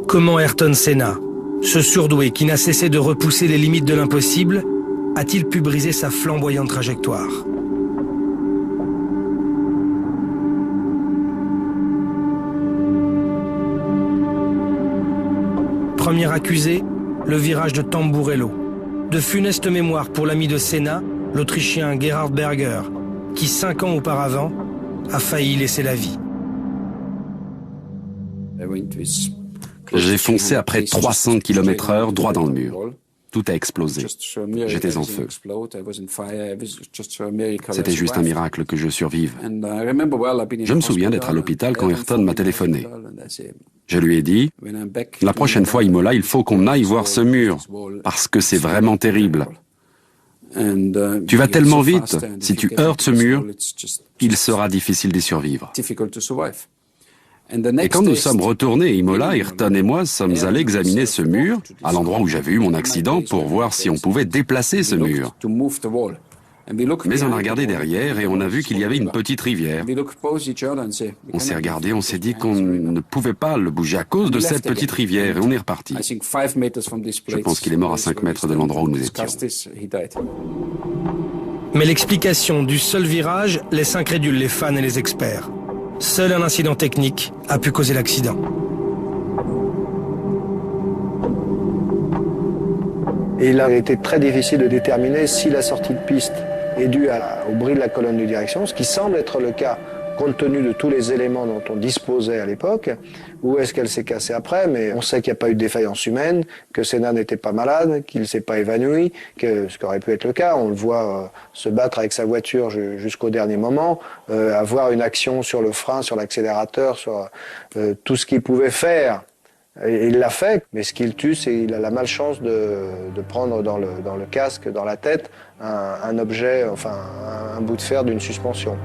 Comment Ayrton Senna, ce surdoué qui n'a cessé de repousser les limites de l'impossible, a-t-il pu briser sa flamboyante trajectoire? Premier accusé, le virage de Tamburello. De funeste mémoire pour l'ami de Senna, l'Autrichien Gerhard Berger, qui 5 ans auparavant a failli laisser la vie. J'ai foncé à près de 300 km/h droit dans le mur. Tout a explosé. J'étais en feu. C'était juste un miracle que je survive. Je me souviens d'être à l'hôpital quand Ayrton m'a téléphoné. Je lui ai dit, la prochaine fois, Imola, il faut qu'on aille voir ce mur, parce que c'est vraiment terrible. Tu vas tellement vite, si tu heurtes ce mur, il sera difficile d'y survivre. Et quand nous sommes retournés à Imola, Ayrton et moi sommes allés examiner ce mur, à l'endroit où j'avais eu mon accident, pour voir si on pouvait déplacer ce mur. Mais on a regardé derrière et on a vu qu'il y avait une petite rivière. On s'est regardé, on s'est dit qu'on ne pouvait pas le bouger à cause de cette petite rivière et on est reparti. Je pense qu'il est mort à 5 mètres de l'endroit où nous étions. Mais l'explication du seul virage laisse incrédules les fans et les experts. Seul un incident technique a pu causer l'accident. Et il a été très difficile de déterminer si la sortie de piste est due au bris de la colonne de direction, ce qui semble être le cas compte tenu de tous les éléments dont on disposait à l'époque, ou est-ce qu'elle s'est cassée après, mais on sait qu'il n'y a pas eu de défaillance humaine, que Senna n'était pas malade, qu'il ne s'est pas évanoui, que ce qui aurait pu être le cas, on le voit se battre avec sa voiture jusqu'au dernier moment, avoir une action sur le frein, sur l'accélérateur, sur tout ce qu'il pouvait faire. Et il l'a fait, mais ce qui le tue, c'est qu'il a la malchance de prendre dans le casque, dans la tête, un objet, enfin un bout de fer d'une suspension.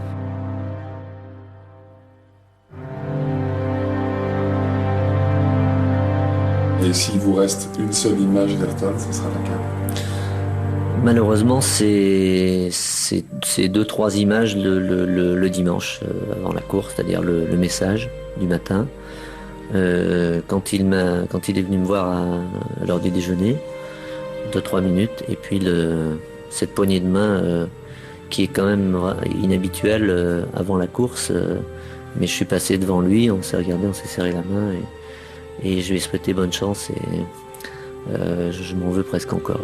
Et s'il vous reste une seule image d'Ayrton, ce sera laquelle? Malheureusement, c'est 2-3 images le dimanche avant la course, c'est-à-dire le message du matin. Quand il est venu me voir à l'heure du déjeuner, 2-3 minutes, et puis cette poignée de main qui est quand même inhabituelle avant la course, mais je suis passé devant lui, on s'est regardé, on s'est serré la main, et je lui ai souhaité bonne chance, et je m'en veux presque encore.